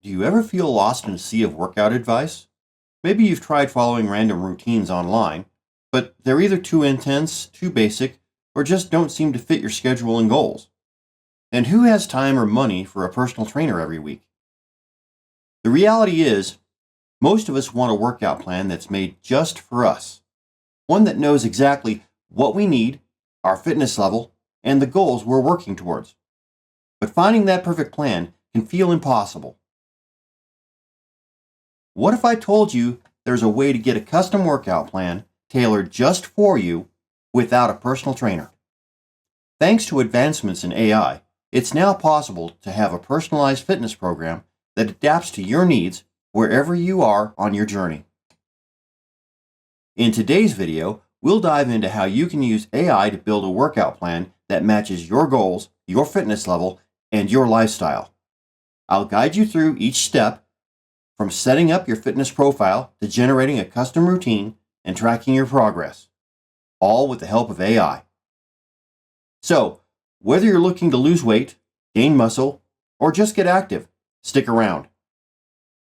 Do you ever feel lost in a sea of workout advice? Maybe you've tried following random routines online, but they're either too intense, too basic, or just don't seem to fit your schedule and goals. And who has time or money for a personal trainer every week? The reality is, most of us want a workout plan that's made just for us. One that knows exactly what we need, our fitness level, and the goals we're working towards. But finding that perfect plan can feel impossible. What if I told you there's a way to get a custom workout plan tailored just for you without a personal trainer? Thanks to advancements in AI, it's now possible to have a personalized fitness program that adapts to your needs wherever you are on your journey. In today's video, we'll dive into how you can use AI to build a workout plan that matches your goals, your fitness level, and your lifestyle. I'll guide you through each step, from setting up your fitness profile to generating a custom routine and tracking your progress, all with the help of AI. So, whether you're looking to lose weight, gain muscle, or just get active, stick around.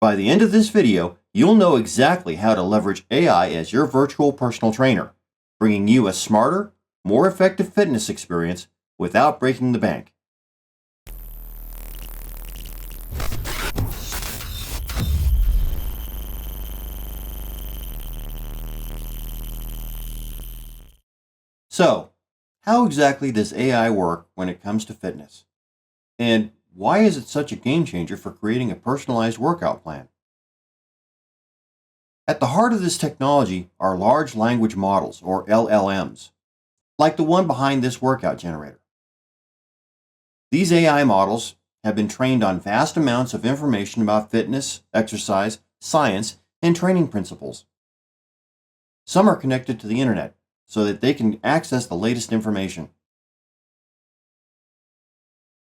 By the end of this video, you'll know exactly how to leverage AI as your virtual personal trainer, bringing you a smarter, more effective fitness experience without breaking the bank. So, how exactly does AI work when it comes to fitness? And why is it such a game changer for creating a personalized workout plan? At the heart of this technology are large language models, or LLMs, like the one behind this workout generator. These AI models have been trained on vast amounts of information about fitness, exercise, science, and training principles. Some are connected to the internet so that they can access the latest information.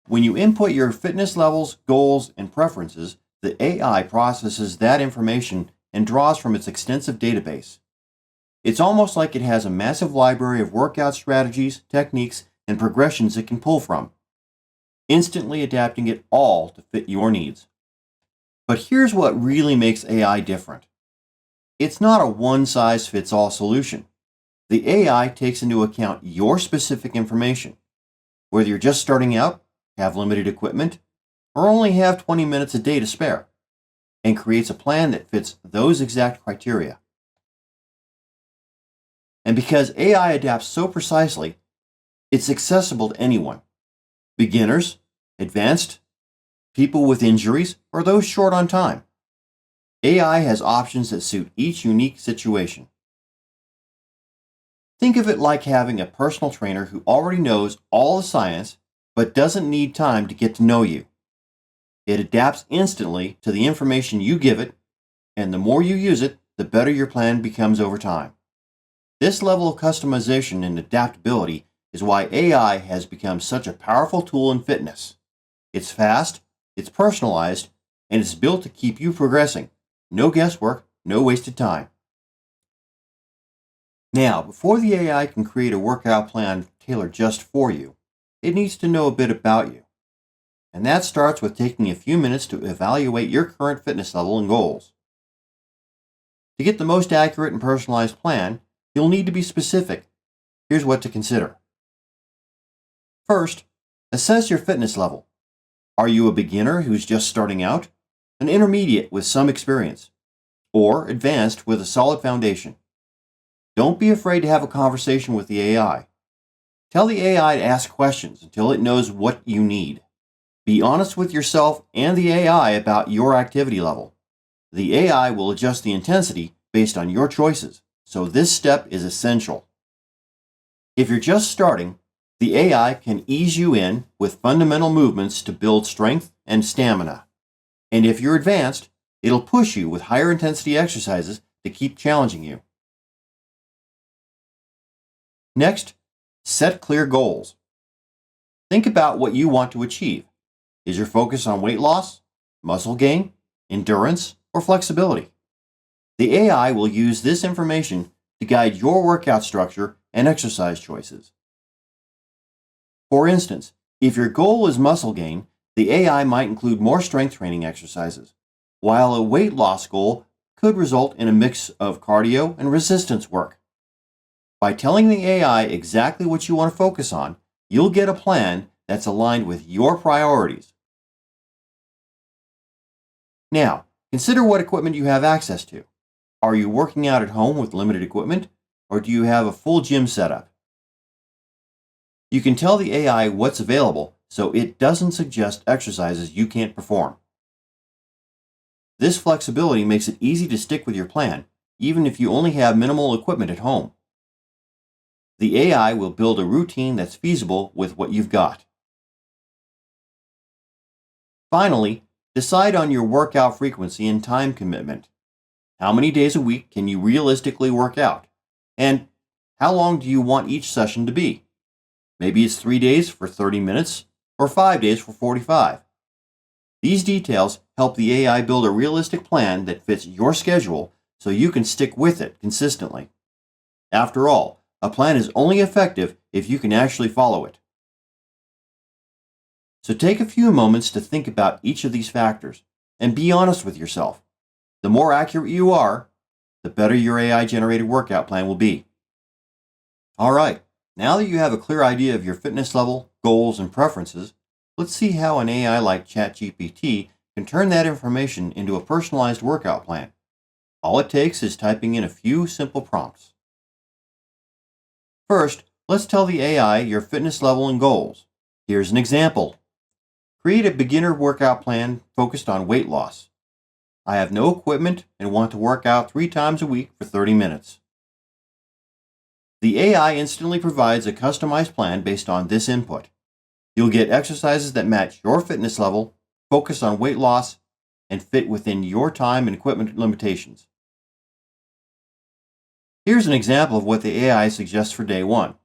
When you input your fitness levels, goals, and preferences, the AI processes that information and draws from its extensive database. It's almost like it has a massive library of workout strategies, techniques, and progressions it can pull from, instantly adapting it all to fit your needs. But here's what really makes AI different. It's not a one-size-fits-all solution. The AI takes into account your specific information, whether you're just starting out, have limited equipment, or only have 20 minutes a day to spare, and creates a plan that fits those exact criteria. And because AI adapts so precisely, it's accessible to anyone: beginners, advanced, people with injuries, or those short on time. AI has options that suit each unique situation. Think of it like having a personal trainer who already knows all the science but doesn't need time to get to know you. It adapts instantly to the information you give it, and the more you use it, the better your plan becomes over time. This level of customization and adaptability is why AI has become such a powerful tool in fitness. It's fast, it's personalized, and it's built to keep you progressing. No guesswork, no wasted time. Now, before the AI can create a workout plan tailored just for you, it needs to know a bit about you. And that starts with taking a few minutes to evaluate your current fitness level and goals. To get the most accurate and personalized plan, you'll need to be specific. Here's what to consider. First, assess your fitness level. Are you a beginner who's just starting out, an intermediate with some experience, or advanced with a solid foundation? Don't be afraid to have a conversation with the AI. Tell the AI to ask questions until it knows what you need. Be honest with yourself and the AI about your activity level. The AI will adjust the intensity based on your choices, so this step is essential. If you're just starting, the AI can ease you in with fundamental movements to build strength and stamina. And if you're advanced, it'll push you with higher intensity exercises to keep challenging you. Next, set clear goals. Think about what you want to achieve. Is your focus on weight loss, muscle gain, endurance, or flexibility? The AI will use this information to guide your workout structure and exercise choices. For instance, if your goal is muscle gain, The AI might include more strength training exercises, while a weight loss goal could result in a mix of cardio and resistance work. By telling the AI exactly what you want to focus on, you'll get a plan that's aligned with your priorities. Now, consider what equipment you have access to. Are you working out at home with limited equipment, or do you have a full gym setup? You can tell the AI what's available so it doesn't suggest exercises you can't perform. This flexibility makes it easy to stick with your plan, even if you only have minimal equipment at home. The AI will build a routine that's feasible with what you've got. Finally, decide on your workout frequency and time commitment. How many days a week can you realistically work out? And how long do you want each session to be? Maybe it's 3 days for 30 minutes or 5 days for 45. These details help the AI build a realistic plan that fits your schedule so you can stick with it consistently. After all, a plan is only effective if you can actually follow it. So take a few moments to think about each of these factors and be honest with yourself. The more accurate you are, the better your AI-generated workout plan will be. All right, now that you have a clear idea of your fitness level, goals, and preferences, let's see how an AI like ChatGPT can turn that information into a personalized workout plan. All it takes is typing in a few simple prompts. First, let's tell the AI your fitness level and goals. Here's an example. Create a beginner workout plan focused on weight loss. I have no equipment and want to work out 3 times a week for 30 minutes. The AI instantly provides a customized plan based on this input. You'll get exercises that match your fitness level, focus on weight loss, and fit within your time and equipment limitations. Here's an example of what the AI suggests for day 1.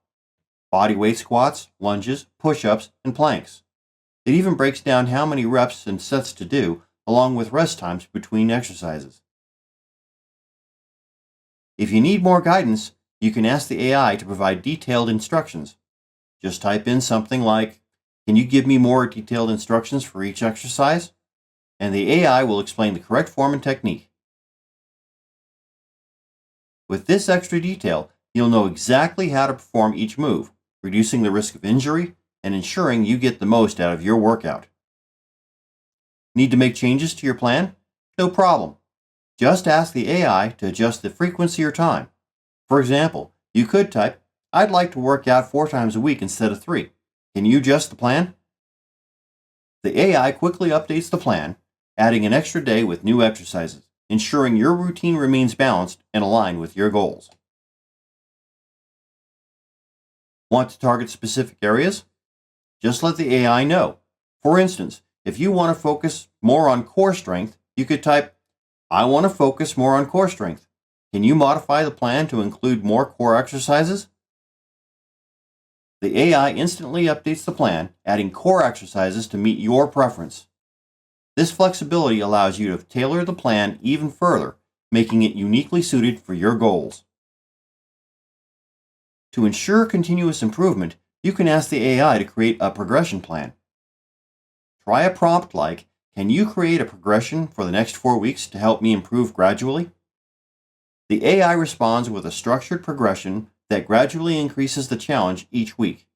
Body weight squats, lunges, push-ups, and planks. It even breaks down how many reps and sets to do, along with rest times between exercises. If you need more guidance, you can ask the AI to provide detailed instructions. Just type in something like, "Can you give me more detailed instructions for each exercise?" And the AI will explain the correct form and technique. With this extra detail, you'll know exactly how to perform each move, reducing the risk of injury and ensuring you get the most out of your workout. Need to make changes to your plan? No problem. Just ask the AI to adjust the frequency or time. For example, you could type, "I'd like to work out 4 times a week instead of 3. Can you adjust the plan?" The AI quickly updates the plan, adding an extra day with new exercises, ensuring your routine remains balanced and aligned with your goals. Want to target specific areas? Just let the AI know. For instance, if you want to focus more on core strength, you could type, "I want to focus more on core strength. Can you modify the plan to include more core exercises?" The AI instantly updates the plan, adding core exercises to meet your preference. This flexibility allows you to tailor the plan even further, making it uniquely suited for your goals. To ensure continuous improvement, you can ask the AI to create a progression plan. Try a prompt like, "Can you create a progression for the next 4 weeks to help me improve gradually?" The AI responds with a structured progression that gradually increases the challenge each week.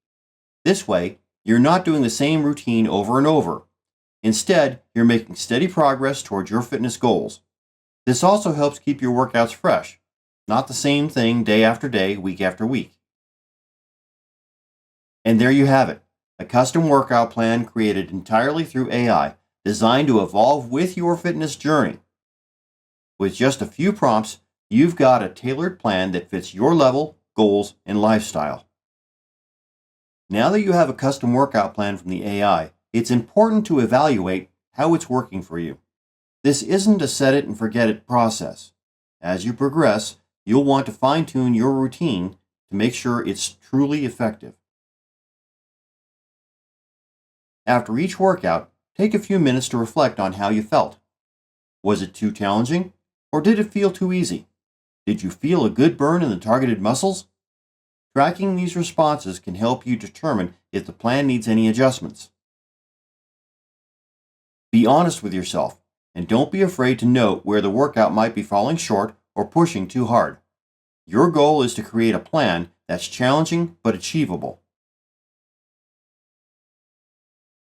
This way, you're not doing the same routine over and over. Instead, you're making steady progress towards your fitness goals. This also helps keep your workouts fresh, not the same thing day after day, week after week. And there you have it, a custom workout plan created entirely through AI, designed to evolve with your fitness journey. With just a few prompts, you've got a tailored plan that fits your level, goals, and lifestyle. Now that you have a custom workout plan from the AI, it's important to evaluate how it's working for you. This isn't a set it and forget it process. As you progress, you'll want to fine-tune your routine to make sure it's truly effective. After each workout, take a few minutes to reflect on how you felt. Was it too challenging, or did it feel too easy? Did you feel a good burn in the targeted muscles? Tracking these responses can help you determine if the plan needs any adjustments. Be honest with yourself, and don't be afraid to note where the workout might be falling short or pushing too hard. Your goal is to create a plan that's challenging but achievable.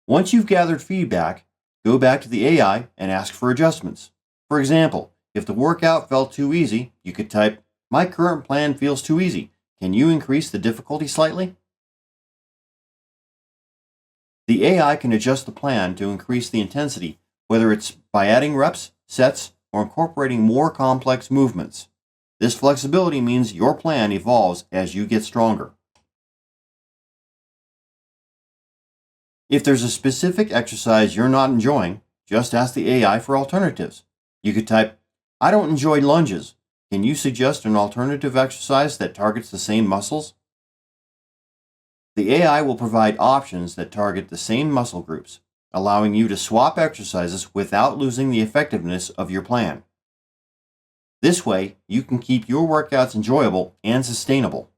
Once you've gathered feedback, go back to the AI and ask for adjustments. For example, if the workout felt too easy, you could type, "My current plan feels too easy. Can you increase the difficulty slightly?" The AI can adjust the plan to increase the intensity, whether it's by adding reps, sets, or incorporating more complex movements. This flexibility means your plan evolves as you get stronger. If there's a specific exercise you're not enjoying, just ask the AI for alternatives. You could type, "I don't enjoy lunges. Can you suggest an alternative exercise that targets the same muscles?" The AI will provide options that target the same muscle groups, allowing you to swap exercises without losing the effectiveness of your plan. This way, you can keep your workouts enjoyable and sustainable.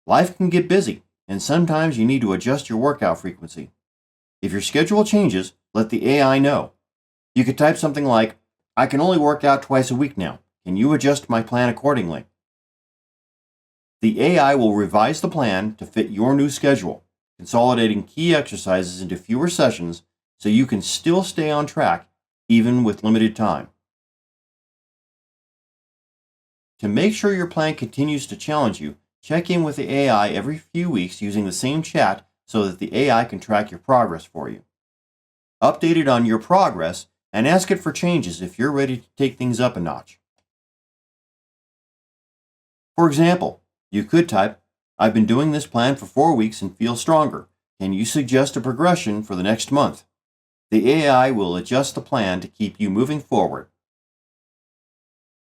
Life can get busy, and sometimes you need to adjust your workout frequency. If your schedule changes, let the AI know. You could type something like, "I can only work out twice a week now. Can you adjust my plan accordingly?" The AI will revise the plan to fit your new schedule, consolidating key exercises into fewer sessions so you can still stay on track even with limited time. To make sure your plan continues to challenge you, check in with the AI every few weeks using the same chat so that the AI can track your progress for you. Update it on your progress and ask it for changes if you're ready to take things up a notch. For example, you could type, "I've been doing this plan for 4 weeks and feel stronger. Can you suggest a progression for the next month?" The AI will adjust the plan to keep you moving forward.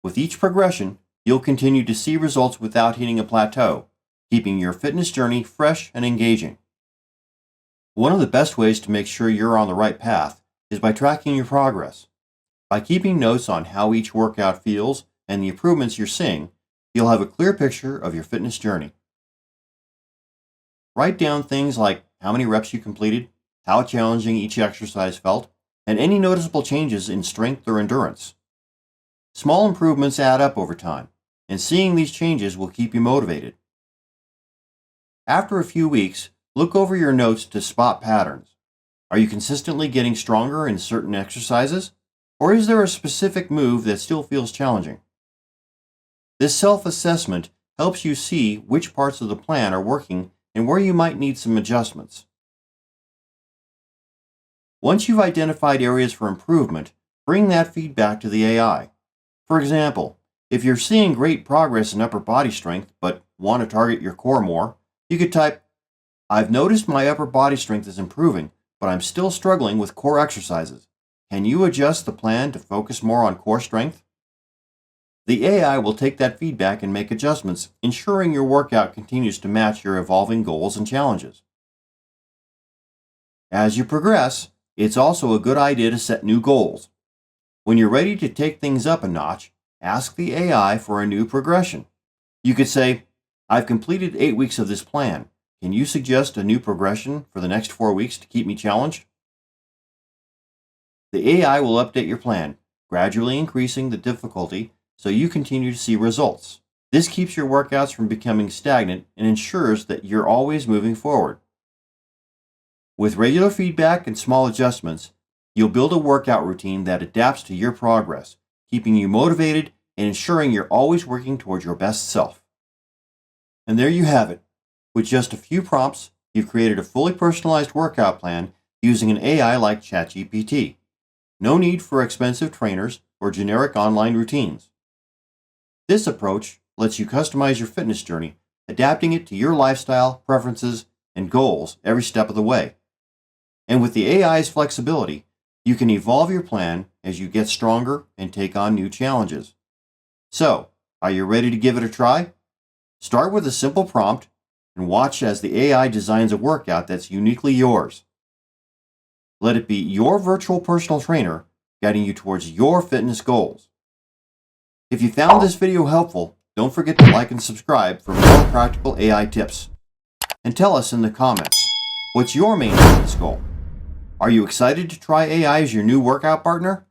With each progression, you'll continue to see results without hitting a plateau, keeping your fitness journey fresh and engaging. One of the best ways to make sure you're on the right path is by tracking your progress. By keeping notes on how each workout feels and the improvements you're seeing, you'll have a clear picture of your fitness journey. Write down things like how many reps you completed, how challenging each exercise felt, and any noticeable changes in strength or endurance. Small improvements add up over time, and seeing these changes will keep you motivated. After a few weeks, look over your notes to spot patterns. Are you consistently getting stronger in certain exercises, or is there a specific move that still feels challenging? This self-assessment helps you see which parts of the plan are working and where you might need some adjustments. Once you've identified areas for improvement, bring that feedback to the AI. For example, if you're seeing great progress in upper body strength but want to target your core more, you could type, "I've noticed my upper body strength is improving, but I'm still struggling with core exercises. Can you adjust the plan to focus more on core strength?" The AI will take that feedback and make adjustments, ensuring your workout continues to match your evolving goals and challenges. As you progress, it's also a good idea to set new goals. When you're ready to take things up a notch, ask the AI for a new progression. You could say, "I've completed 8 weeks of this plan. Can you suggest a new progression for the next 4 weeks to keep me challenged?" The AI will update your plan, gradually increasing the difficulty so you continue to see results. This keeps your workouts from becoming stagnant and ensures that you're always moving forward. With regular feedback and small adjustments, you'll build a workout routine that adapts to your progress, keeping you motivated and ensuring you're always working towards your best self. And there you have it. With just a few prompts, you've created a fully personalized workout plan using an AI like ChatGPT. No need for expensive trainers or generic online routines. This approach lets you customize your fitness journey, adapting it to your lifestyle, preferences, and goals every step of the way. And with the AI's flexibility, you can evolve your plan as you get stronger and take on new challenges. So, are you ready to give it a try? Start with a simple prompt and watch as the AI designs a workout that's uniquely yours. Let it be your virtual personal trainer guiding you towards your fitness goals. If you found this video helpful, don't forget to like and subscribe for more practical AI tips. And tell us in the comments, what's your main fitness goal? Are you excited to try AI as your new workout partner?